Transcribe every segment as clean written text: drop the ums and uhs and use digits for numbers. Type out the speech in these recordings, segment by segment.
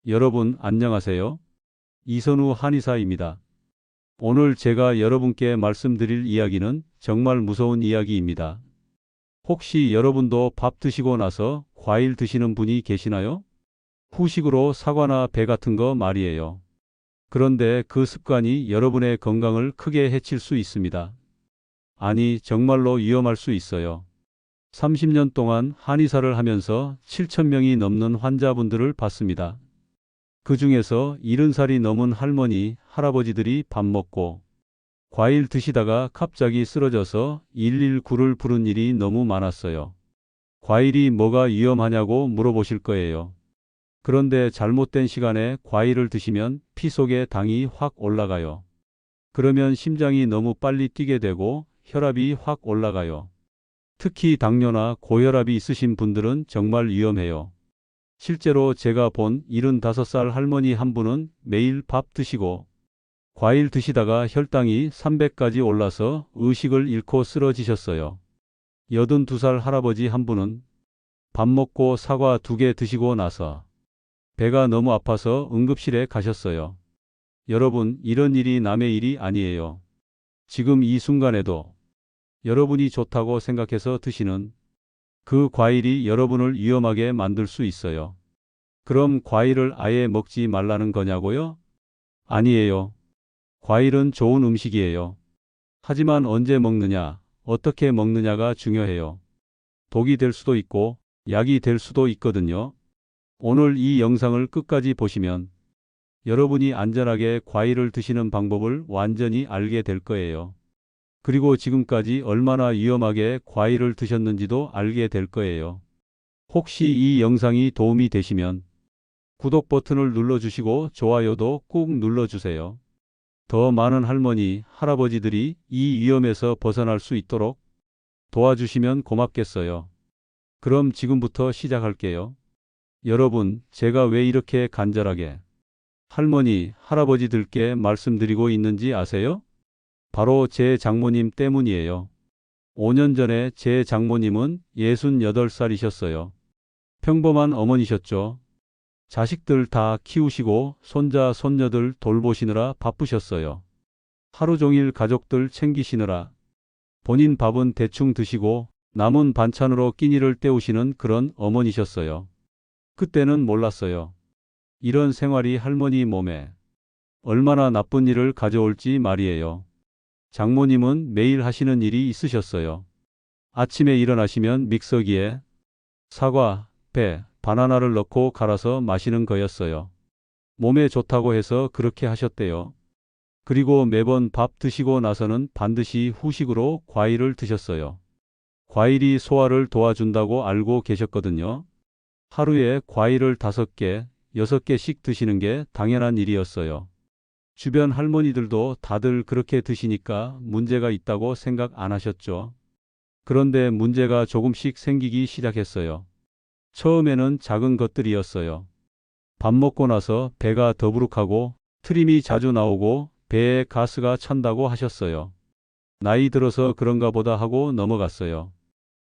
여러분 안녕하세요. 이선우 한의사입니다. 오늘 제가 여러분께 말씀드릴 이야기는 정말 무서운 이야기입니다. 혹시 여러분도 밥 드시고 나서 과일 드시는 분이 계시나요? 후식으로 사과나 배 같은 거 말이에요. 그런데 그 습관이 여러분의 건강을 크게 해칠 수 있습니다. 아니, 정말로 위험할 수 있어요. 30년 동안 한의사를 하면서 7,000명이 넘는 환자분들을 봤습니다. 그 중에서 70살이 넘은 할머니, 할아버지들이 밥 먹고 과일 드시다가 갑자기 쓰러져서 119를 부른 일이 너무 많았어요. 과일이 뭐가 위험하냐고 물어보실 거예요. 그런데 잘못된 시간에 과일을 드시면 피 속에 당이 확 올라가요. 그러면 심장이 너무 빨리 뛰게 되고 혈압이 확 올라가요. 특히 당뇨나 고혈압이 있으신 분들은 정말 위험해요. 실제로 제가 본 75살 할머니 한 분은 매일 밥 드시고 과일 드시다가 혈당이 300까지 올라서 의식을 잃고 쓰러지셨어요. 82살 할아버지 한 분은 밥 먹고 사과 2개 드시고 나서 배가 너무 아파서 응급실에 가셨어요. 여러분, 이런 일이 남의 일이 아니에요. 지금 이 순간에도 여러분이 좋다고 생각해서 드시는 그 과일이 여러분을 위험하게 만들 수 있어요. 그럼 과일을 아예 먹지 말라는 거냐고요? 아니에요. 과일은 좋은 음식이에요. 하지만 언제 먹느냐, 어떻게 먹느냐가 중요해요. 독이 될 수도 있고 약이 될 수도 있거든요. 오늘 이 영상을 끝까지 보시면 여러분이 안전하게 과일을 드시는 방법을 완전히 알게 될 거예요. 그리고 지금까지 얼마나 위험하게 과일을 드셨는지도 알게 될 거예요. 혹시 이 영상이 도움이 되시면 구독 버튼을 눌러주시고 좋아요도 꾹 눌러주세요. 더 많은 할머니, 할아버지들이 이 위험에서 벗어날 수 있도록 도와주시면 고맙겠어요. 그럼 지금부터 시작할게요. 여러분, 제가 왜 이렇게 간절하게 할머니, 할아버지들께 말씀드리고 있는지 아세요? 바로 제 장모님 때문이에요. 5년 전에 제 장모님은 68살이셨어요. 평범한 어머니셨죠. 자식들 다 키우시고 손자, 손녀들 돌보시느라 바쁘셨어요. 하루 종일 가족들 챙기시느라 본인 밥은 대충 드시고 남은 반찬으로 끼니를 때우시는 그런 어머니셨어요. 그때는 몰랐어요. 이런 생활이 할머니 몸에 얼마나 나쁜 일을 가져올지 말이에요. 장모님은 매일 하시는 일이 있으셨어요. 아침에 일어나시면 믹서기에 사과, 배, 바나나를 넣고 갈아서 마시는 거였어요. 몸에 좋다고 해서 그렇게 하셨대요. 그리고 매번 밥 드시고 나서는 반드시 후식으로 과일을 드셨어요. 과일이 소화를 도와준다고 알고 계셨거든요. 하루에 과일을 5개, 6개씩 드시는 게 당연한 일이었어요. 주변 할머니들도 다들 그렇게 드시니까 문제가 있다고 생각 안 하셨죠. 그런데 문제가 조금씩 생기기 시작했어요. 처음에는 작은 것들이었어요. 밥 먹고 나서 배가 더부룩하고 트림이 자주 나오고 배에 가스가 찬다고 하셨어요. 나이 들어서 그런가 보다 하고 넘어갔어요.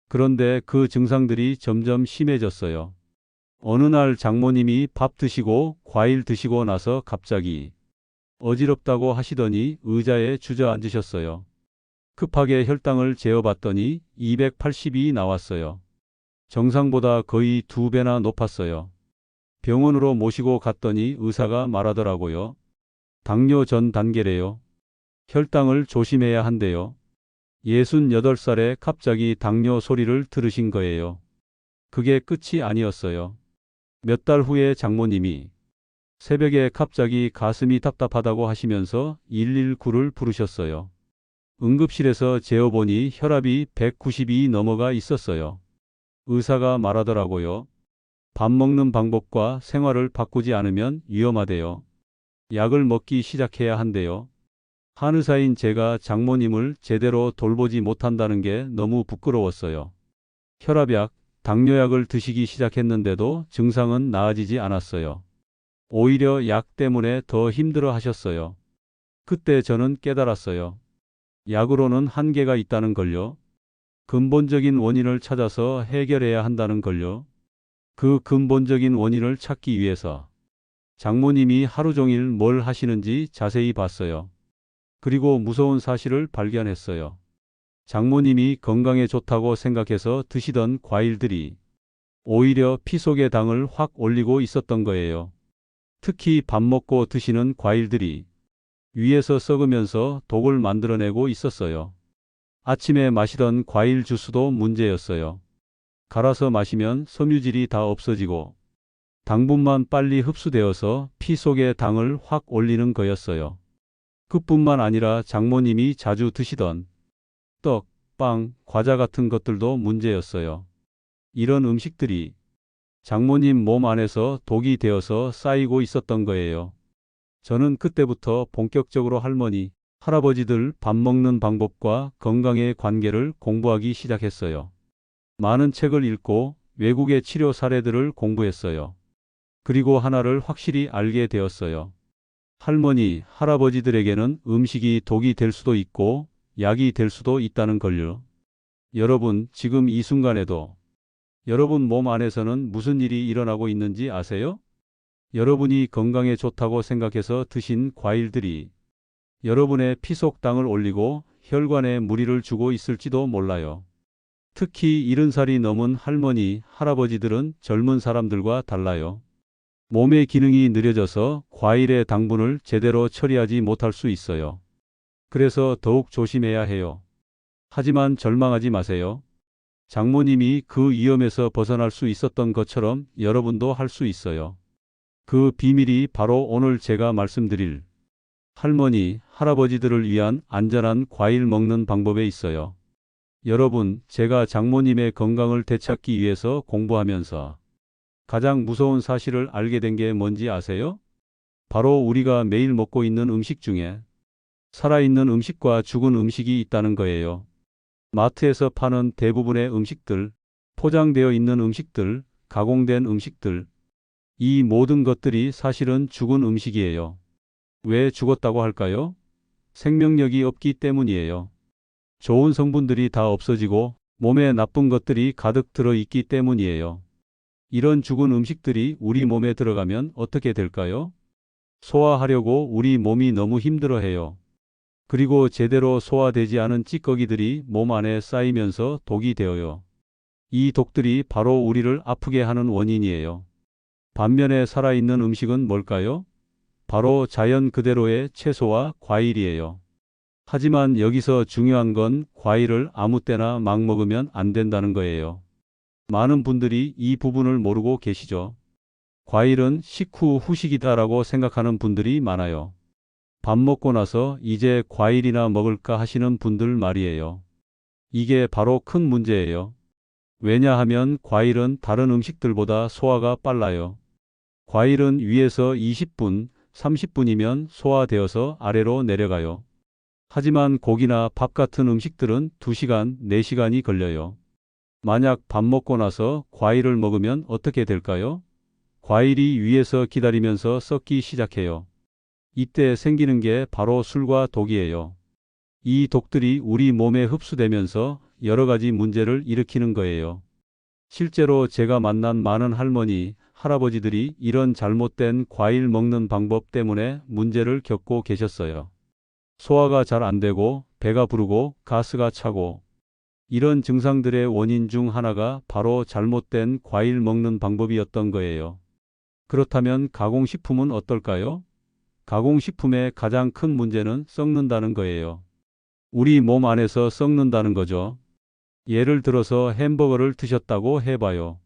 그런데 그 증상들이 점점 심해졌어요. 어느 날 장모님이 밥 드시고 과일 드시고 나서 갑자기 어지럽다고 하시더니 의자에 주저앉으셨어요. 급하게 혈당을 재어봤더니 280이 나왔어요. 정상보다 거의 2배나 높았어요. 병원으로 모시고 갔더니 의사가 말하더라고요. 당뇨 전 단계래요. 혈당을 조심해야 한대요. 68살에 갑자기 당뇨 소리를 들으신 거예요. 그게 끝이 아니었어요. 몇 달 후에 장모님이 새벽에 갑자기 가슴이 답답하다고 하시면서 119를 부르셨어요. 응급실에서 재어보니 혈압이 190이 넘어가 있었어요. 의사가 말하더라고요. 밥 먹는 방법과 생활을 바꾸지 않으면 위험하대요. 약을 먹기 시작해야 한대요. 한의사인 제가 장모님을 제대로 돌보지 못한다는 게 너무 부끄러웠어요. 혈압약, 당뇨약을 드시기 시작했는데도 증상은 나아지지 않았어요. 오히려 약 때문에 더 힘들어 하셨어요. 그때 저는 깨달았어요. 약으로는 한계가 있다는 걸요. 근본적인 원인을 찾아서 해결해야 한다는 걸요. 그 근본적인 원인을 찾기 위해서 장모님이 하루 종일 뭘 하시는지 자세히 봤어요. 그리고 무서운 사실을 발견했어요. 장모님이 건강에 좋다고 생각해서 드시던 과일들이 오히려 피 속의 당을 확 올리고 있었던 거예요. 특히 밥 먹고 드시는 과일들이 위에서 썩으면서 독을 만들어내고 있었어요. 아침에 마시던 과일 주스도 문제였어요. 갈아서 마시면 섬유질이 다 없어지고 당분만 빨리 흡수되어서 피 속의 당을 확 올리는 거였어요. 그뿐만 아니라 장모님이 자주 드시던 떡, 빵, 과자 같은 것들도 문제였어요. 이런 음식들이 장모님 몸 안에서 독이 되어서 쌓이고 있었던 거예요. 저는 그때부터 본격적으로 할머니, 할아버지들 밥 먹는 방법과 건강의 관계를 공부하기 시작했어요. 많은 책을 읽고 외국의 치료 사례들을 공부했어요. 그리고 하나를 확실히 알게 되었어요. 할머니, 할아버지들에게는 음식이 독이 될 수도 있고 약이 될 수도 있다는 걸요. 여러분, 지금 이 순간에도 여러분 몸 안에서는 무슨 일이 일어나고 있는지 아세요? 여러분이 건강에 좋다고 생각해서 드신 과일들이 여러분의 피속 당을 올리고 혈관에 무리를 주고 있을지도 몰라요. 특히 70살이 넘은 할머니, 할아버지들은 젊은 사람들과 달라요. 몸의 기능이 느려져서 과일의 당분을 제대로 처리하지 못할 수 있어요. 그래서 더욱 조심해야 해요. 하지만 절망하지 마세요. 장모님이 그 위험에서 벗어날 수 있었던 것처럼 여러분도 할 수 있어요. 그 비밀이 바로 오늘 제가 말씀드릴 할머니, 할아버지들을 위한 안전한 과일 먹는 방법에 있어요. 여러분, 제가 장모님의 건강을 되찾기 위해서 공부하면서 가장 무서운 사실을 알게 된 게 뭔지 아세요? 바로 우리가 매일 먹고 있는 음식 중에 살아있는 음식과 죽은 음식이 있다는 거예요. 마트에서 파는 대부분의 음식들, 포장되어 있는 음식들, 가공된 음식들, 이 모든 것들이 사실은 죽은 음식이에요. 왜 죽었다고 할까요? 생명력이 없기 때문이에요. 좋은 성분들이 다 없어지고 몸에 나쁜 것들이 가득 들어 있기 때문이에요. 이런 죽은 음식들이 우리 몸에 들어가면 어떻게 될까요? 소화하려고 우리 몸이 너무 힘들어해요. 그리고 제대로 소화되지 않은 찌꺼기들이 몸 안에 쌓이면서 독이 되어요. 이 독들이 바로 우리를 아프게 하는 원인이에요. 반면에 살아있는 음식은 뭘까요? 바로 자연 그대로의 채소와 과일이에요. 하지만 여기서 중요한 건 과일을 아무 때나 막 먹으면 안 된다는 거예요. 많은 분들이 이 부분을 모르고 계시죠. 과일은 식후 후식이다라고 생각하는 분들이 많아요. 밥 먹고 나서 이제 과일이나 먹을까 하시는 분들 말이에요. 이게 바로 큰 문제예요. 왜냐하면 과일은 다른 음식들보다 소화가 빨라요. 과일은 위에서 20분, 30분이면 소화되어서 아래로 내려가요. 하지만 고기나 밥 같은 음식들은 2시간, 4시간이 걸려요. 만약 밥 먹고 나서 과일을 먹으면 어떻게 될까요? 과일이 위에서 기다리면서 썩기 시작해요. 이때 생기는 게 바로 술과 독이에요. 이 독들이 우리 몸에 흡수되면서 여러 가지 문제를 일으키는 거예요. 실제로 제가 만난 많은 할머니, 할아버지들이 이런 잘못된 과일 먹는 방법 때문에 문제를 겪고 계셨어요. 소화가 잘 안 되고 배가 부르고 가스가 차고 이런 증상들의 원인 중 하나가 바로 잘못된 과일 먹는 방법이었던 거예요. 그렇다면 가공식품은 어떨까요? 가공식품의 가장 큰 문제는 썩는다는 거예요. 우리 몸 안에서 썩는다는 거죠. 예를 들어서 햄버거를 드셨다고 해봐요.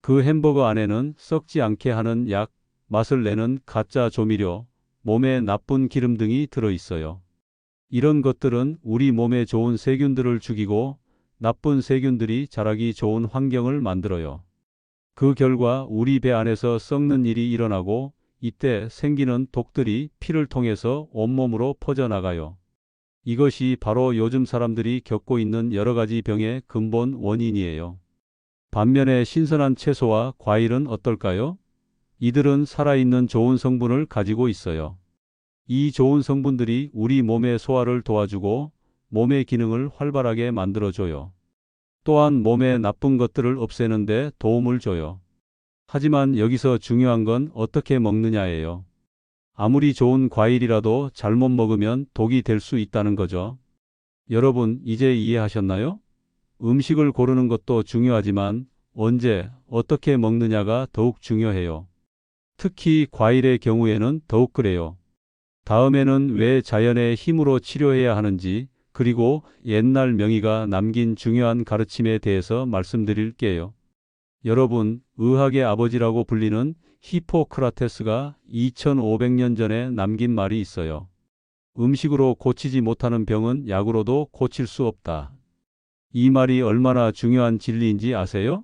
그 햄버거 안에는 썩지 않게 하는 약, 맛을 내는 가짜 조미료, 몸에 나쁜 기름 등이 들어있어요. 이런 것들은 우리 몸에 좋은 세균들을 죽이고 나쁜 세균들이 자라기 좋은 환경을 만들어요. 그 결과 우리 배 안에서 썩는 일이 일어나고 이때 생기는 독들이 피를 통해서 온몸으로 퍼져나가요. 이것이 바로 요즘 사람들이 겪고 있는 여러 가지 병의 근본 원인이에요. 반면에 신선한 채소와 과일은 어떨까요? 이들은 살아있는 좋은 성분을 가지고 있어요. 이 좋은 성분들이 우리 몸의 소화를 도와주고 몸의 기능을 활발하게 만들어줘요. 또한 몸에 나쁜 것들을 없애는 데 도움을 줘요. 하지만 여기서 중요한 건 어떻게 먹느냐예요. 아무리 좋은 과일이라도 잘못 먹으면 독이 될 수 있다는 거죠. 여러분, 이제 이해하셨나요? 음식을 고르는 것도 중요하지만 언제, 어떻게 먹느냐가 더욱 중요해요. 특히 과일의 경우에는 더욱 그래요. 다음에는 왜 자연의 힘으로 치료해야 하는지, 그리고 옛날 명의가 남긴 중요한 가르침에 대해서 말씀드릴게요. 여러분, 의학의 아버지라고 불리는 히포크라테스가 2500년 전에 남긴 말이 있어요. 음식으로 고치지 못하는 병은 약으로도 고칠 수 없다. 이 말이 얼마나 중요한 진리인지 아세요?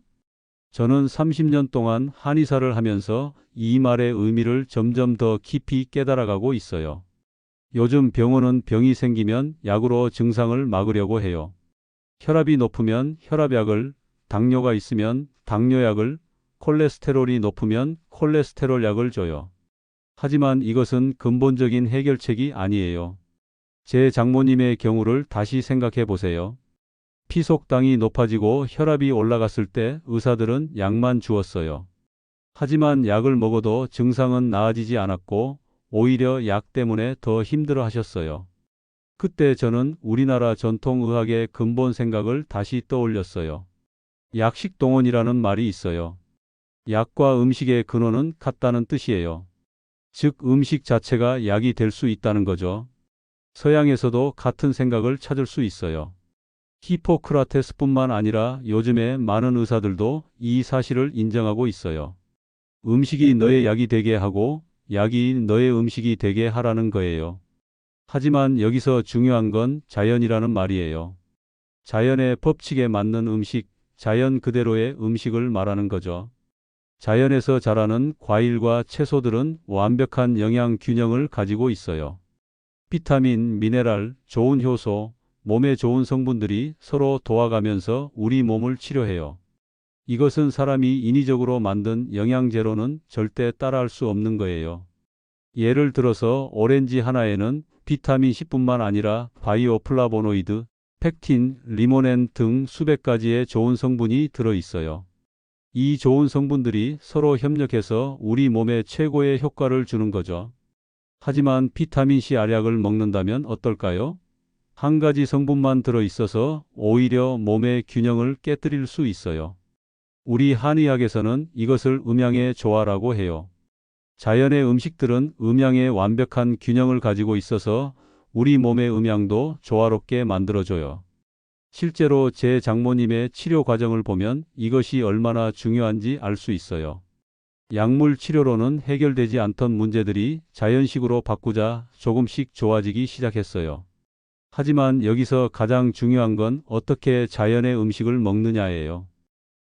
저는 30년 동안 한의사를 하면서 이 말의 의미를 점점 더 깊이 깨달아가고 있어요. 요즘 병원은 병이 생기면 약으로 증상을 막으려고 해요. 혈압이 높으면 혈압약을, 당뇨가 있으면 당뇨약을, 콜레스테롤이 높으면 콜레스테롤 약을 줘요. 하지만 이것은 근본적인 해결책이 아니에요. 제 장모님의 경우를 다시 생각해 보세요. 피속당이 높아지고 혈압이 올라갔을 때 의사들은 약만 주었어요. 하지만 약을 먹어도 증상은 나아지지 않았고 오히려 약 때문에 더 힘들어 하셨어요. 그때 저는 우리나라 전통의학의 근본 생각을 다시 떠올렸어요. 약식동원이라는 말이 있어요. 약과 음식의 근원은 같다는 뜻이에요. 즉, 음식 자체가 약이 될 수 있다는 거죠. 서양에서도 같은 생각을 찾을 수 있어요. 히포크라테스뿐만 아니라 요즘에 많은 의사들도 이 사실을 인정하고 있어요. 음식이 너의 약이 되게 하고 약이 너의 음식이 되게 하라는 거예요. 하지만 여기서 중요한 건 자연이라는 말이에요. 자연의 법칙에 맞는 음식, 자연 그대로의 음식을 말하는 거죠. 자연에서 자라는 과일과 채소들은 완벽한 영양 균형을 가지고 있어요. 비타민, 미네랄, 좋은 효소, 몸에 좋은 성분들이 서로 도와가면서 우리 몸을 치료해요. 이것은 사람이 인위적으로 만든 영양제로는 절대 따라할 수 없는 거예요. 예를 들어서 오렌지 하나에는 비타민 C뿐만 아니라 바이오 플라보노이드, 펙틴, 리모넨 등 수백 가지의 좋은 성분이 들어 있어요. 이 좋은 성분들이 서로 협력해서 우리 몸에 최고의 효과를 주는 거죠. 하지만 비타민C 알약을 먹는다면 어떨까요? 한 가지 성분만 들어 있어서 오히려 몸의 균형을 깨뜨릴 수 있어요. 우리 한의학에서는 이것을 음양의 조화라고 해요. 자연의 음식들은 음양의 완벽한 균형을 가지고 있어서 우리 몸의 음양도 조화롭게 만들어줘요. 실제로 제 장모님의 치료 과정을 보면 이것이 얼마나 중요한지 알 수 있어요. 약물 치료로는 해결되지 않던 문제들이 자연식으로 바꾸자 조금씩 좋아지기 시작했어요. 하지만 여기서 가장 중요한 건 어떻게 자연의 음식을 먹느냐예요.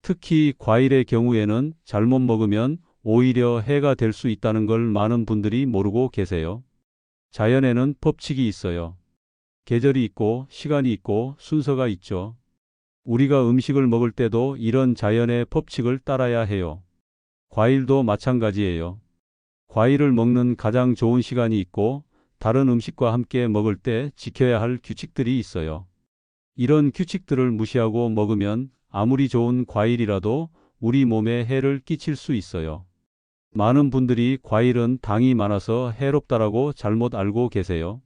특히 과일의 경우에는 잘못 먹으면 오히려 해가 될 수 있다는 걸 많은 분들이 모르고 계세요. 자연에는 법칙이 있어요. 계절이 있고 시간이 있고 순서가 있죠. 우리가 음식을 먹을 때도 이런 자연의 법칙을 따라야 해요. 과일도 마찬가지예요. 과일을 먹는 가장 좋은 시간이 있고 다른 음식과 함께 먹을 때 지켜야 할 규칙들이 있어요. 이런 규칙들을 무시하고 먹으면 아무리 좋은 과일이라도 우리 몸에 해를 끼칠 수 있어요. 많은 분들이 과일은 당이 많아서 해롭다라고 잘못 알고 계세요.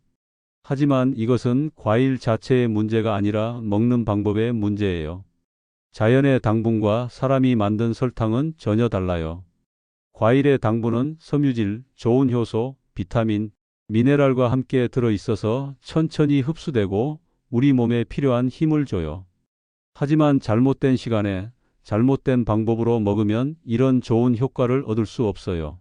하지만 이것은 과일 자체의 문제가 아니라 먹는 방법의 문제예요. 자연의 당분과 사람이 만든 설탕은 전혀 달라요. 과일의 당분은 섬유질, 좋은 효소, 비타민, 미네랄과 함께 들어 있어서 천천히 흡수되고 우리 몸에 필요한 힘을 줘요. 하지만 잘못된 시간에 잘못된 방법으로 먹으면 이런 좋은 효과를 얻을 수 없어요.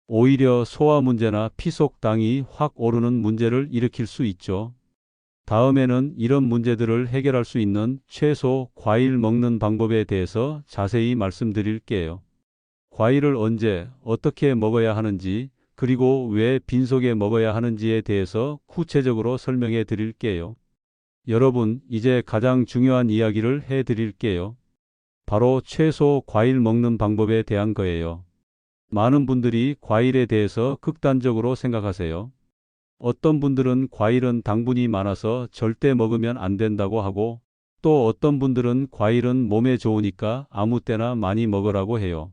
오히려 소화 문제나 피속당이 확 오르는 문제를 일으킬 수 있죠. 다음에는 이런 문제들을 해결할 수 있는 채소, 과일 먹는 방법에 대해서 자세히 말씀드릴게요. 과일을 언제, 어떻게 먹어야 하는지, 그리고 왜 빈속에 먹어야 하는지에 대해서 구체적으로 설명해 드릴게요. 여러분, 이제 가장 중요한 이야기를 해 드릴게요. 바로 채소, 과일 먹는 방법에 대한 거예요. 많은 분들이 과일에 대해서 극단적으로 생각하세요. 어떤 분들은 과일은 당분이 많아서 절대 먹으면 안 된다고 하고, 또 어떤 분들은 과일은 몸에 좋으니까 아무 때나 많이 먹으라고 해요.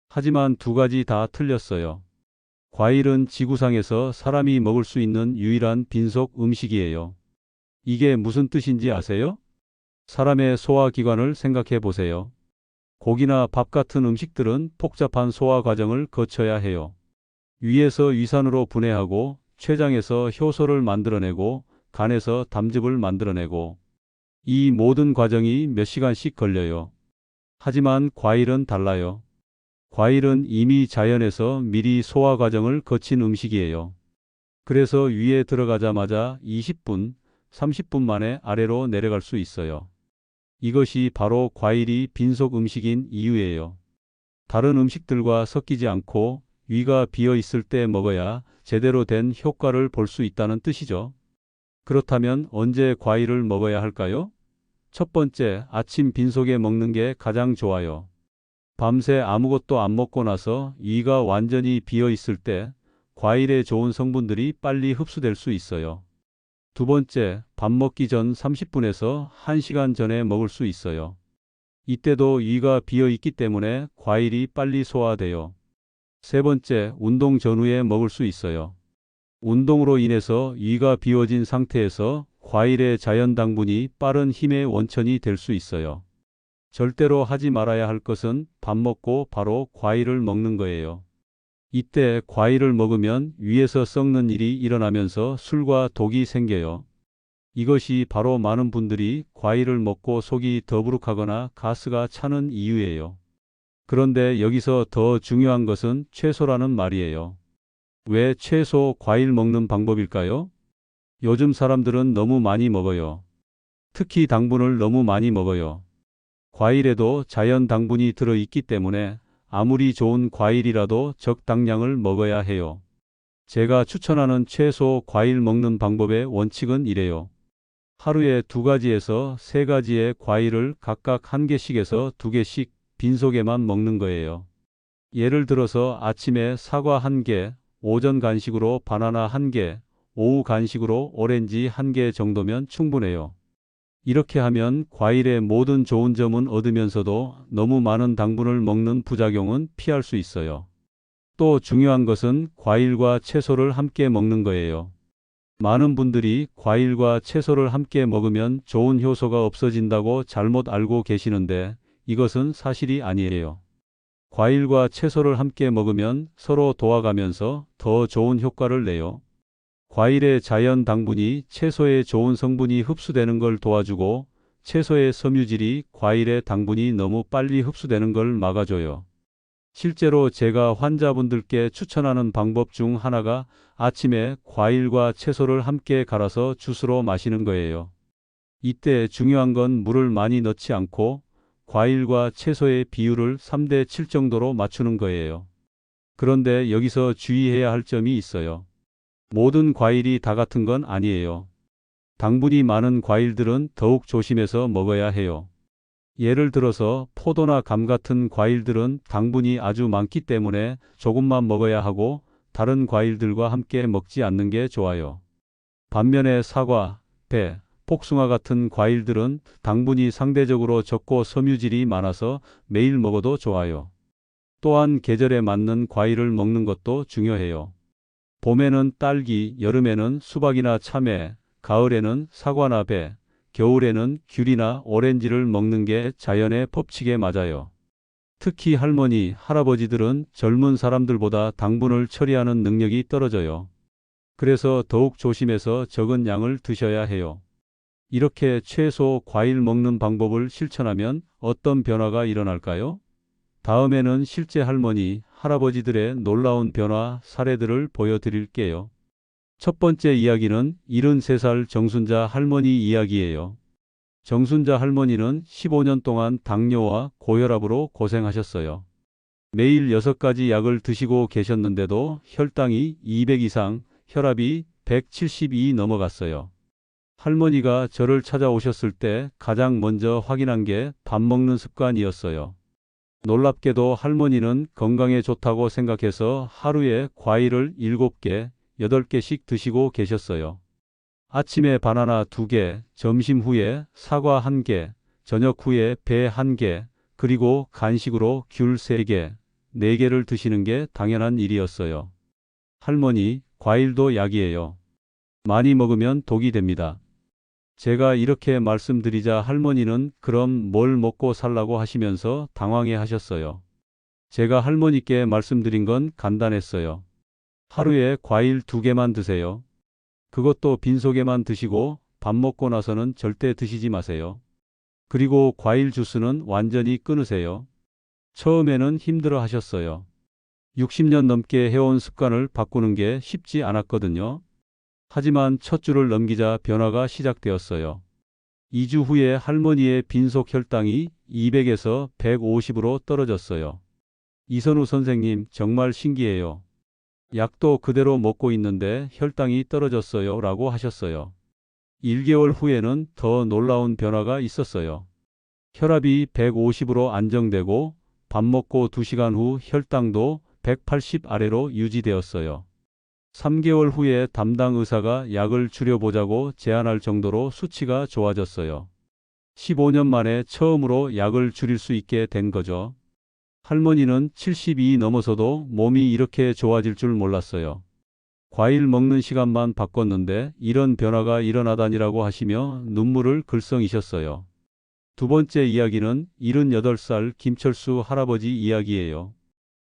하지만 두 가지 다 틀렸어요. 과일은 지구상에서 사람이 먹을 수 있는 유일한 빈속 음식이에요. 이게 무슨 뜻인지 아세요? 사람의 소화기관을 생각해 보세요. 고기나 밥 같은 음식들은 복잡한 소화 과정을 거쳐야 해요. 위에서 위산으로 분해하고 췌장에서 효소를 만들어내고 간에서 담즙을 만들어내고 이 모든 과정이 몇 시간씩 걸려요. 하지만 과일은 달라요. 과일은 이미 자연에서 미리 소화 과정을 거친 음식이에요. 그래서 위에 들어가자마자 20분, 30분 만에 아래로 내려갈 수 있어요. 이것이 바로 과일이 빈속 음식인 이유예요. 다른 음식들과 섞이지 않고 위가 비어 있을 때 먹어야 제대로 된 효과를 볼 수 있다는 뜻이죠. 그렇다면 언제 과일을 먹어야 할까요? 첫 번째, 아침 빈속에 먹는 게 가장 좋아요. 밤새 아무것도 안 먹고 나서 위가 완전히 비어 있을 때 과일의 좋은 성분들이 빨리 흡수될 수 있어요. 두 번째, 밥 먹기 전 30분에서 1시간 전에 먹을 수 있어요. 이때도 위가 비어 있기 때문에 과일이 빨리 소화돼요. 세 번째, 운동 전후에 먹을 수 있어요. 운동으로 인해서 위가 비워진 상태에서 과일의 자연 당분이 빠른 힘의 원천이 될 수 있어요. 절대로 하지 말아야 할 것은 밥 먹고 바로 과일을 먹는 거예요. 이때 과일을 먹으면 위에서 썩는 일이 일어나면서 술과 독이 생겨요. 이것이 바로 많은 분들이 과일을 먹고 속이 더부룩하거나 가스가 차는 이유예요. 그런데 여기서 더 중요한 것은 채소라는 말이에요. 왜 채소, 과일 먹는 방법일까요? 요즘 사람들은 너무 많이 먹어요. 특히 당분을 너무 많이 먹어요. 과일에도 자연 당분이 들어있기 때문에 아무리 좋은 과일이라도 적당량을 먹어야 해요. 제가 추천하는 채소, 과일 먹는 방법의 원칙은 이래요. 하루에 2가지에서 3가지의 과일을 각각 1개씩에서 2개씩 빈속에만 먹는 거예요. 예를 들어서 아침에 사과 1개, 오전 간식으로 바나나 1개, 오후 간식으로 오렌지 1개 정도면 충분해요. 이렇게 하면 과일의 모든 좋은 점은 얻으면서도 너무 많은 당분을 먹는 부작용은 피할 수 있어요. 또 중요한 것은 과일과 채소를 함께 먹는 거예요. 많은 분들이 과일과 채소를 함께 먹으면 좋은 효소가 없어진다고 잘못 알고 계시는데 이것은 사실이 아니에요. 과일과 채소를 함께 먹으면 서로 도와가면서 더 좋은 효과를 내요. 과일의 자연 당분이 채소의 좋은 성분이 흡수되는 걸 도와주고 채소의 섬유질이 과일의 당분이 너무 빨리 흡수되는 걸 막아줘요. 실제로 제가 환자분들께 추천하는 방법 중 하나가 아침에 과일과 채소를 함께 갈아서 주스로 마시는 거예요. 이때 중요한 건 물을 많이 넣지 않고 과일과 채소의 비율을 3대 7 정도로 맞추는 거예요. 그런데 여기서 주의해야 할 점이 있어요. 모든 과일이 다 같은 건 아니에요. 당분이 많은 과일들은 더욱 조심해서 먹어야 해요. 예를 들어서 포도나 감 같은 과일들은 당분이 아주 많기 때문에 조금만 먹어야 하고 다른 과일들과 함께 먹지 않는 게 좋아요. 반면에 사과, 배, 복숭아 같은 과일들은 당분이 상대적으로 적고 섬유질이 많아서 매일 먹어도 좋아요. 또한 계절에 맞는 과일을 먹는 것도 중요해요. 봄에는 딸기, 여름에는 수박이나 참외, 가을에는 사과나 배, 겨울에는 귤이나 오렌지를 먹는 게 자연의 법칙에 맞아요. 특히 할머니, 할아버지들은 젊은 사람들보다 당분을 처리하는 능력이 떨어져요. 그래서 더욱 조심해서 적은 양을 드셔야 해요. 이렇게 채소, 과일 먹는 방법을 실천하면 어떤 변화가 일어날까요? 다음에는 실제 할머니, 할아버지들의 놀라운 변화 사례들을 보여드릴게요. 첫 번째 이야기는 73살 정순자 할머니 이야기예요. 정순자 할머니는 15년 동안 당뇨와 고혈압으로 고생하셨어요. 매일 6가지 약을 드시고 계셨는데도 혈당이 200 이상, 혈압이 172 넘어갔어요. 할머니가 저를 찾아오셨을 때 가장 먼저 확인한 게 밥 먹는 습관이었어요. 놀랍게도 할머니는 건강에 좋다고 생각해서 하루에 과일을 7개, 8개씩 드시고 계셨어요. 아침에 바나나 2개, 점심 후에 사과 1개, 저녁 후에 배 1개, 그리고 간식으로 귤 3개. 4개를 드시는 게 당연한 일이었어요. 할머니, 과일도 약이에요. 많이 먹으면 독이 됩니다. 제가 이렇게 말씀드리자 할머니는 그럼 뭘 먹고 살라고 하시면서 당황해 하셨어요. 제가 할머니께 말씀드린 건 간단했어요. 하루에 과일 2개만 드세요. 그것도 빈속에만 드시고 밥 먹고 나서는 절대 드시지 마세요. 그리고 과일 주스는 완전히 끊으세요. 처음에는 힘들어 하셨어요. 60년 넘게 해온 습관을 바꾸는 게 쉽지 않았거든요. 하지만 첫 주를 넘기자 변화가 시작되었어요. 2주 후에 할머니의 빈속 혈당이 200에서 150으로 떨어졌어요. 이선우 선생님, 정말 신기해요. 약도 그대로 먹고 있는데 혈당이 떨어졌어요. 라고 하셨어요. 1개월 후에는 더 놀라운 변화가 있었어요. 혈압이 150으로 안정되고 밥 먹고 2시간 후 혈당도 180 아래로 유지되었어요. 3개월 후에 담당 의사가 약을 줄여보자고 제안할 정도로 수치가 좋아졌어요. 15년 만에 처음으로 약을 줄일 수 있게 된 거죠. 할머니는 70이 넘어서도 몸이 이렇게 좋아질 줄 몰랐어요. 과일 먹는 시간만 바꿨는데 이런 변화가 일어나다니라고 하시며 눈물을 글썽이셨어요. 두 번째 이야기는 78살 김철수 할아버지 이야기예요.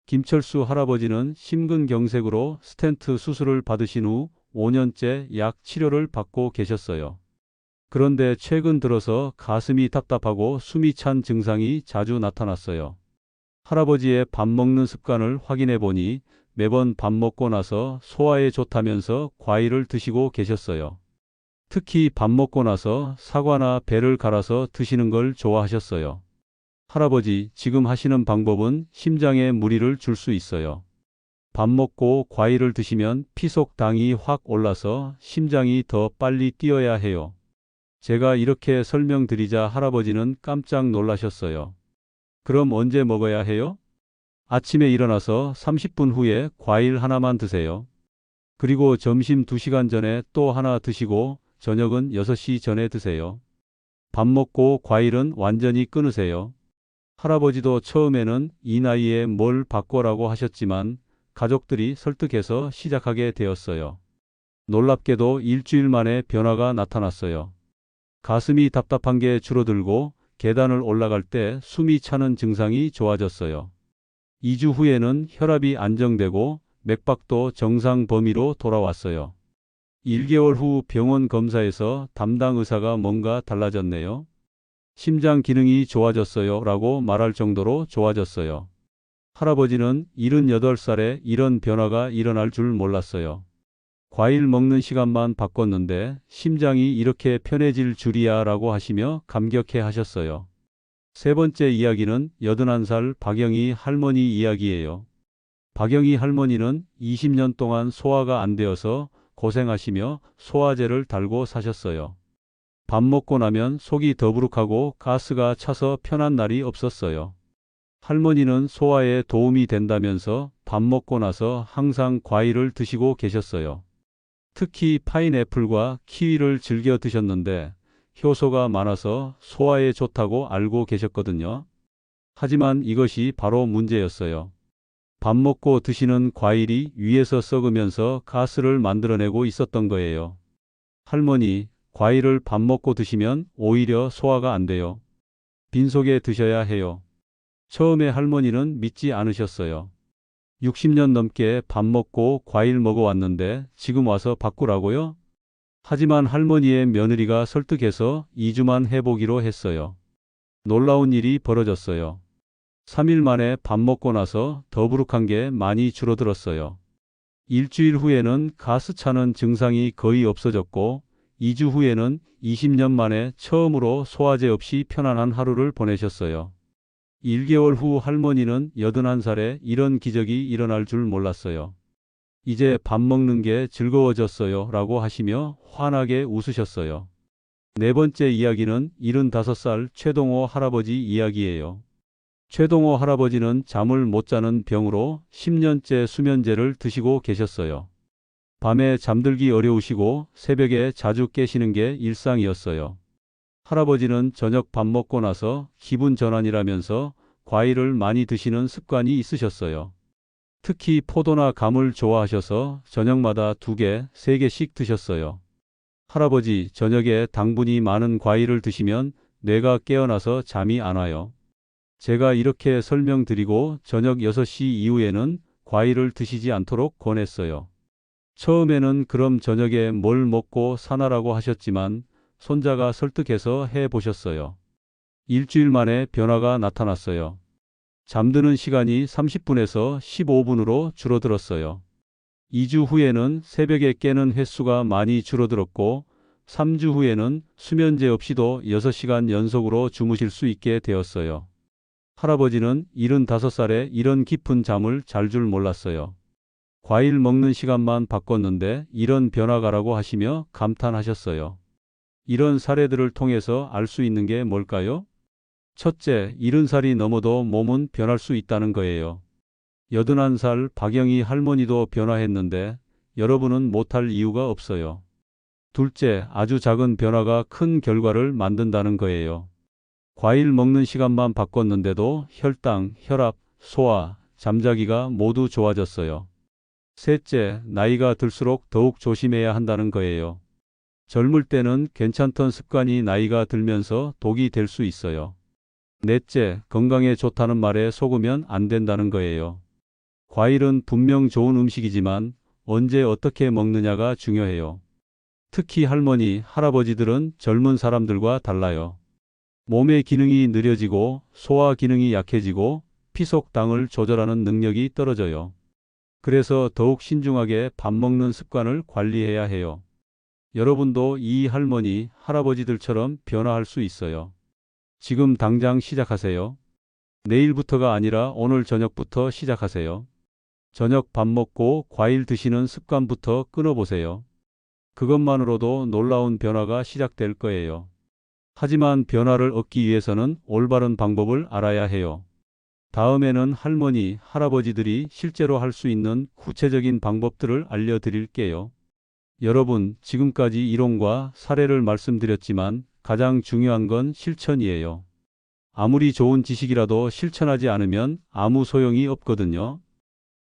김철수 할아버지는 심근경색으로 스텐트 수술을 받으신 후 5년째 약 치료를 받고 계셨어요. 그런데 최근 들어서 가슴이 답답하고 숨이 찬 증상이 자주 나타났어요. 할아버지의 밥 먹는 습관을 확인해 보니 매번 밥 먹고 나서 소화에 좋다면서 과일을 드시고 계셨어요. 특히 밥 먹고 나서 사과나 배를 갈아서 드시는 걸 좋아하셨어요. 할아버지, 지금 하시는 방법은 심장에 무리를 줄 수 있어요. 밥 먹고 과일을 드시면 피속당이 확 올라서 심장이 더 빨리 뛰어야 해요. 제가 이렇게 설명드리자 할아버지는 깜짝 놀라셨어요. 그럼 언제 먹어야 해요? 아침에 일어나서 30분 후에 과일 하나만 드세요. 그리고 점심 2시간 전에 또 하나 드시고 저녁은 6시 전에 드세요. 밥 먹고 과일은 완전히 끊으세요. 할아버지도 처음에는 이 나이에 뭘 바꿔라고 하셨지만 가족들이 설득해서 시작하게 되었어요. 놀랍게도 일주일 만에 변화가 나타났어요. 가슴이 답답한 게 줄어들고 계단을 올라갈 때 숨이 차는 증상이 좋아졌어요. 2주 후에는 혈압이 안정되고 맥박도 정상 범위로 돌아왔어요. 1개월 후 병원 검사에서 담당 의사가 뭔가 달라졌네요. 심장 기능이 좋아졌어요. 라고 말할 정도로 좋아졌어요. 할아버지는 78살에 이런 변화가 일어날 줄 몰랐어요. 과일 먹는 시간만 바꿨는데 심장이 이렇게 편해질 줄이야 라고 하시며 감격해 하셨어요. 세 번째 이야기는 81살 박영희 할머니 이야기예요. 박영희 할머니는 20년 동안 소화가 안 되어서 고생하시며 소화제를 달고 사셨어요. 밥 먹고 나면 속이 더부룩하고 가스가 차서 편한 날이 없었어요. 할머니는 소화에 도움이 된다면서 밥 먹고 나서 항상 과일을 드시고 계셨어요. 특히 파인애플과 키위를 즐겨 드셨는데 효소가 많아서 소화에 좋다고 알고 계셨거든요. 하지만 이것이 바로 문제였어요. 밥 먹고 드시는 과일이 위에서 썩으면서 가스를 만들어내고 있었던 거예요. 할머니, 과일을 밥 먹고 드시면 오히려 소화가 안 돼요. 빈속에 드셔야 해요. 처음에 할머니는 믿지 않으셨어요. 60년 넘게 밥 먹고 과일 먹어왔는데 지금 와서 바꾸라고요? 하지만 할머니의 며느리가 설득해서 2주만 해보기로 했어요. 놀라운 일이 벌어졌어요. 3일 만에 밥 먹고 나서 더부룩한 게 많이 줄어들었어요. 일주일 후에는 가스 차는 증상이 거의 없어졌고 2주 후에는 20년 만에 처음으로 소화제 없이 편안한 하루를 보내셨어요. 1개월 후 할머니는 81살에 이런 기적이 일어날 줄 몰랐어요. 이제 밥 먹는 게 즐거워졌어요. 라고 하시며 환하게 웃으셨어요. 네 번째 이야기는 75살 최동호 할아버지 이야기예요. 최동호 할아버지는 잠을 못 자는 병으로 10년째 수면제를 드시고 계셨어요. 밤에 잠들기 어려우시고 새벽에 자주 깨시는 게 일상이었어요. 할아버지는 저녁 밥 먹고 나서 기분 전환이라면서 과일을 많이 드시는 습관이 있으셨어요. 특히 포도나 감을 좋아하셔서 저녁마다 2개, 3개씩 드셨어요. 할아버지, 저녁에 당분이 많은 과일을 드시면 뇌가 깨어나서 잠이 안 와요. 제가 이렇게 설명드리고 저녁 6시 이후에는 과일을 드시지 않도록 권했어요. 처음에는 그럼 저녁에 뭘 먹고 사나라고 하셨지만 손자가 설득해서 해 보셨어요. 일주일 만에 변화가 나타났어요. 잠드는 시간이 30분에서 15분으로 줄어들었어요. 2주 후에는 새벽에 깨는 횟수가 많이 줄어들었고 3주 후에는 수면제 없이도 6시간 연속으로 주무실 수 있게 되었어요. 할아버지는 75살에 이런 깊은 잠을 잘 줄 몰랐어요. 과일 먹는 시간만 바꿨는데 이런 변화가라고 하시며 감탄하셨어요. 이런 사례들을 통해서 알 수 있는 게 뭘까요? 첫째, 70살이 넘어도 몸은 변할 수 있다는 거예요. 81살 박영희 할머니도 변화했는데 여러분은 못할 이유가 없어요. 둘째, 아주 작은 변화가 큰 결과를 만든다는 거예요. 과일 먹는 시간만 바꿨는데도 혈당, 혈압, 소화, 잠자기가 모두 좋아졌어요. 셋째, 나이가 들수록 더욱 조심해야 한다는 거예요. 젊을 때는 괜찮던 습관이 나이가 들면서 독이 될 수 있어요. 넷째, 건강에 좋다는 말에 속으면 안 된다는 거예요. 과일은 분명 좋은 음식이지만 언제 어떻게 먹느냐가 중요해요. 특히 할머니, 할아버지들은 젊은 사람들과 달라요. 몸의 기능이 느려지고 소화 기능이 약해지고 피속당을 조절하는 능력이 떨어져요. 그래서 더욱 신중하게 밥 먹는 습관을 관리해야 해요. 여러분도 이 할머니, 할아버지들처럼 변화할 수 있어요. 지금 당장 시작하세요. 내일부터가 아니라 오늘 저녁부터 시작하세요. 저녁 밥 먹고 과일 드시는 습관부터 끊어보세요. 그것만으로도 놀라운 변화가 시작될 거예요. 하지만 변화를 얻기 위해서는 올바른 방법을 알아야 해요. 다음에는 할머니, 할아버지들이 실제로 할 수 있는 구체적인 방법들을 알려드릴게요. 여러분, 지금까지 이론과 사례를 말씀드렸지만 가장 중요한 건 실천이에요. 아무리 좋은 지식이라도 실천하지 않으면 아무 소용이 없거든요.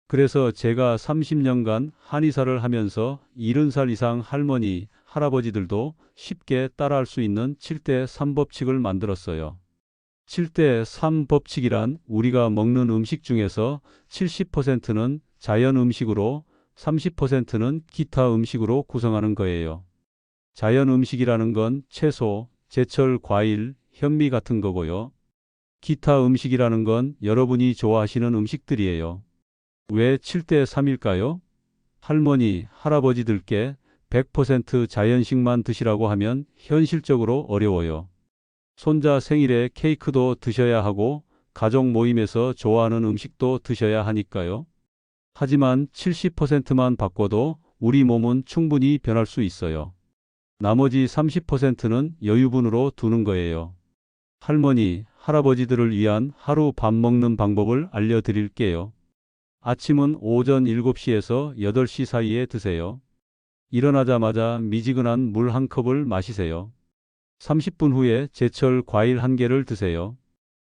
그래서 제가 30년간 한의사를 하면서 70살 이상 할머니, 할아버지들도 쉽게 따라할 수 있는 7대3 법칙을 만들었어요. 7대3 법칙이란 우리가 먹는 음식 중에서 70%는 자연 음식으로 30%는 기타 음식으로 구성하는 거예요. 자연 음식이라는 건 채소, 제철 과일, 현미 같은 거고요. 기타 음식이라는 건 여러분이 좋아하시는 음식들이에요. 왜 7대3일까요? 할머니, 할아버지들께 100% 자연식만 드시라고 하면 현실적으로 어려워요. 손자 생일에 케이크도 드셔야 하고 가족 모임에서 좋아하는 음식도 드셔야 하니까요. 하지만 70%만 바꿔도 우리 몸은 충분히 변할 수 있어요. 나머지 30%는 여유분으로 두는 거예요. 할머니, 할아버지들을 위한 하루 밥 먹는 방법을 알려드릴게요. 아침은 오전 7시에서 8시 사이에 드세요. 일어나자마자 미지근한 물 한 컵을 마시세요. 30분 후에 제철 과일 1개를 드세요.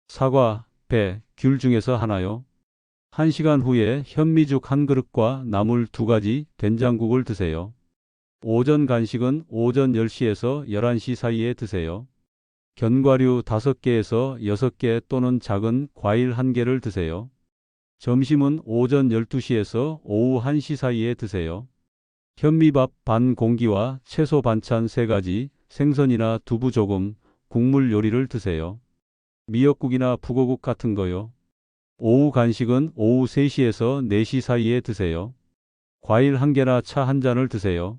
사과, 배, 귤 중에서 하나요. 1시간 후에 현미죽 1그릇과 나물 2가지, 된장국을 드세요. 오전 간식은 오전 10시에서 11시 사이에 드세요. 견과류 5개에서 6개 또는 작은 과일 1개를 드세요. 점심은 오전 12시에서 오후 1시 사이에 드세요. 현미밥 반 공기와 채소 반찬 3가지, 생선이나 두부 조금, 국물 요리를 드세요. 미역국이나 북어국 같은 거요. 오후 간식은 오후 3시에서 4시 사이에 드세요. 과일 1개나 차 1잔을 드세요.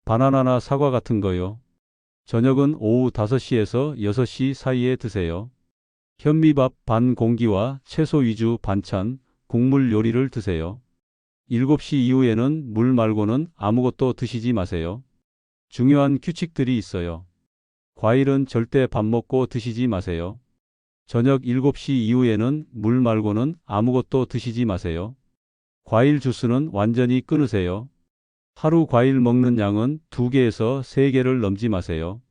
바나나나 사과 같은 거요. 저녁은 오후 5시에서 6시 사이에 드세요. 현미밥 반 공기와 채소 위주 반찬, 국물 요리를 드세요. 7시 이후에는 물 말고는 아무것도 드시지 마세요. 중요한 규칙들이 있어요. 과일은 절대 밥 먹고 드시지 마세요. 저녁 7시 이후에는 물 말고는 아무것도 드시지 마세요. 과일 주스는 완전히 끊으세요. 하루 과일 먹는 양은 2개에서 3개를 넘지 마세요.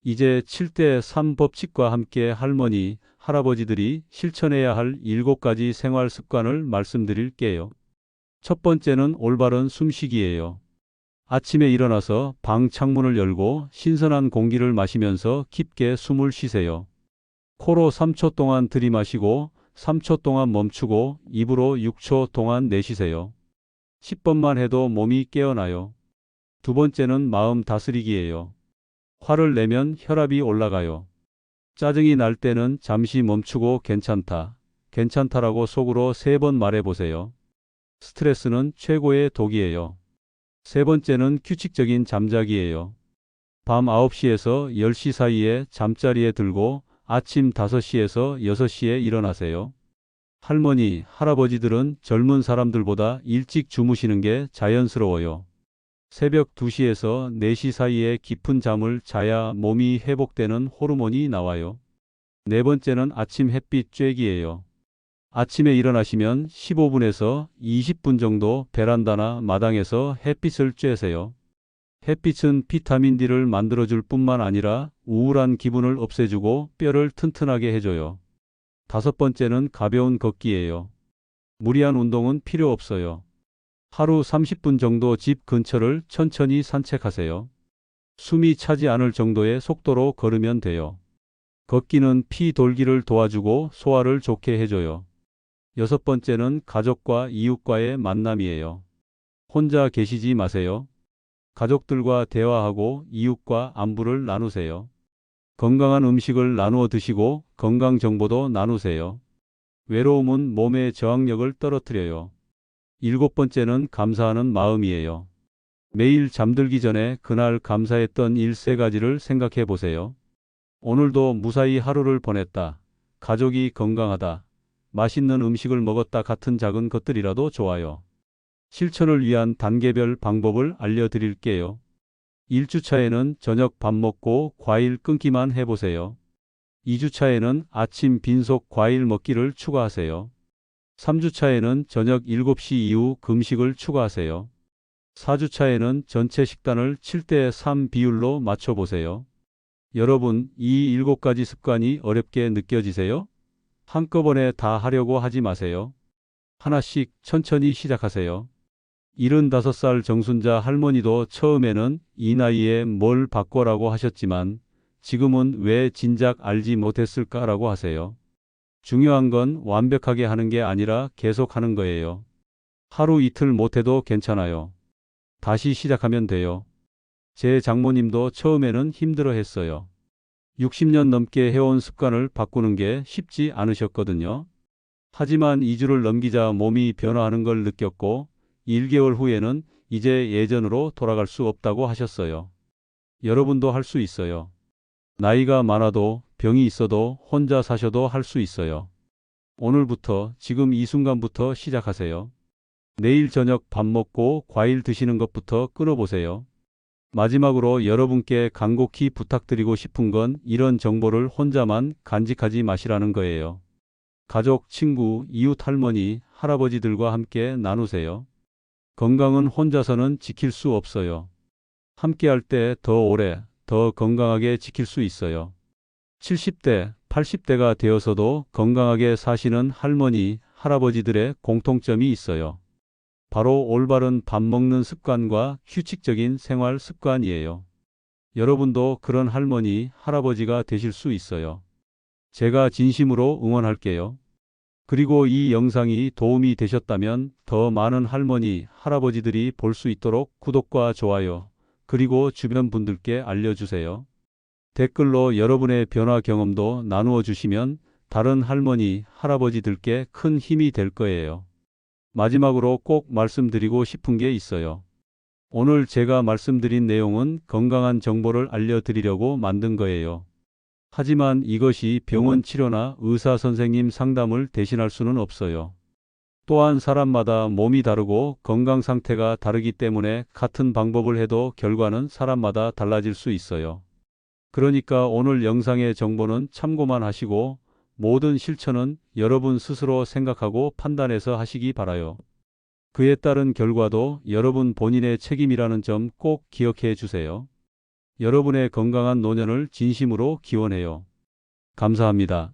이제 7대3 법칙과 함께 할머니, 할아버지들이 실천해야 할 7가지 생활 습관을 말씀드릴게요. 첫 번째는 올바른 숨쉬기예요. 아침에 일어나서 방 창문을 열고 신선한 공기를 마시면서 깊게 숨을 쉬세요. 코로 3초 동안 들이마시고 3초 동안 멈추고 입으로 6초 동안 내쉬세요. 10번만 해도 몸이 깨어나요. 두 번째는 마음 다스리기예요. 화를 내면 혈압이 올라가요. 짜증이 날 때는 잠시 멈추고 괜찮다, 괜찮다라고 속으로 3번 말해보세요. 스트레스는 최고의 독이에요. 세 번째는 규칙적인 잠자기예요. 밤 9시에서 10시 사이에 잠자리에 들고 아침 5시에서 6시에 일어나세요. 할머니, 할아버지들은 젊은 사람들보다 일찍 주무시는 게 자연스러워요. 새벽 2시에서 4시 사이에 깊은 잠을 자야 몸이 회복되는 호르몬이 나와요. 네 번째는 아침 햇빛 쬐기예요. 아침에 일어나시면 15분에서 20분 정도 베란다나 마당에서 햇빛을 쬐세요. 햇빛은 비타민 D를 만들어줄 뿐만 아니라 우울한 기분을 없애주고 뼈를 튼튼하게 해줘요. 다섯 번째는 가벼운 걷기예요. 무리한 운동은 필요 없어요. 하루 30분 정도 집 근처를 천천히 산책하세요. 숨이 차지 않을 정도의 속도로 걸으면 돼요. 걷기는 피 돌기를 도와주고 소화를 좋게 해줘요. 여섯 번째는 가족과 이웃과의 만남이에요. 혼자 계시지 마세요. 가족들과 대화하고 이웃과 안부를 나누세요. 건강한 음식을 나누어 드시고 건강 정보도 나누세요. 외로움은 몸의 저항력을 떨어뜨려요. 일곱 번째는 감사하는 마음이에요. 매일 잠들기 전에 그날 감사했던 일 3가지를 생각해 보세요. 오늘도 무사히 하루를 보냈다. 가족이 건강하다. 맛있는 음식을 먹었다 같은 작은 것들이라도 좋아요. 실천을 위한 단계별 방법을 알려드릴게요. 1주차에는 저녁 밥 먹고 과일 끊기만 해보세요. 2주차에는 아침 빈속 과일 먹기를 추가하세요. 3주차에는 저녁 7시 이후 금식을 추가하세요. 4주차에는 전체 식단을 7대3 비율로 맞춰보세요. 여러분, 이 7가지 습관이 어렵게 느껴지세요? 한꺼번에 다 하려고 하지 마세요. 하나씩 천천히 시작하세요. 75살 정순자 할머니도 처음에는 이 나이에 뭘 바꿔라고 하셨지만 지금은 왜 진작 알지 못했을까라고 하세요. 중요한 건 완벽하게 하는 게 아니라 계속 하는 거예요. 하루 이틀 못해도 괜찮아요. 다시 시작하면 돼요. 제 장모님도 처음에는 힘들어 했어요. 60년 넘게 해온 습관을 바꾸는 게 쉽지 않으셨거든요. 하지만 2주를 넘기자 몸이 변화하는 걸 느꼈고 1개월 후에는 이제 예전으로 돌아갈 수 없다고 하셨어요. 여러분도 할 수 있어요. 나이가 많아도 병이 있어도 혼자 사셔도 할 수 있어요. 오늘부터 지금 이 순간부터 시작하세요. 내일 저녁 밥 먹고 과일 드시는 것부터 끊어보세요. 마지막으로 여러분께 간곡히 부탁드리고 싶은 건 이런 정보를 혼자만 간직하지 마시라는 거예요. 가족, 친구, 이웃, 할머니, 할아버지들과 함께 나누세요. 건강은 혼자서는 지킬 수 없어요. 함께할 때 더 오래, 더 건강하게 지킬 수 있어요. 70대, 80대가 되어서도 건강하게 사시는 할머니, 할아버지들의 공통점이 있어요. 바로 올바른 밥 먹는 습관과 규칙적인 생활 습관이에요. 여러분도 그런 할머니, 할아버지가 되실 수 있어요. 제가 진심으로 응원할게요. 그리고 이 영상이 도움이 되셨다면 더 많은 할머니, 할아버지들이 볼 수 있도록 구독과 좋아요, 그리고 주변 분들께 알려주세요. 댓글로 여러분의 변화 경험도 나누어 주시면 다른 할머니, 할아버지들께 큰 힘이 될 거예요. 마지막으로 꼭 말씀드리고 싶은 게 있어요. 오늘 제가 말씀드린 내용은 건강한 정보를 알려드리려고 만든 거예요. 하지만 이것이 병원 치료나 의사 선생님 상담을 대신할 수는 없어요. 또한 사람마다 몸이 다르고 건강 상태가 다르기 때문에 같은 방법을 해도 결과는 사람마다 달라질 수 있어요. 그러니까 오늘 영상의 정보는 참고만 하시고 모든 실천은 여러분 스스로 생각하고 판단해서 하시기 바라요. 그에 따른 결과도 여러분 본인의 책임이라는 점 꼭 기억해 주세요. 여러분의 건강한 노년을 진심으로 기원해요. 감사합니다.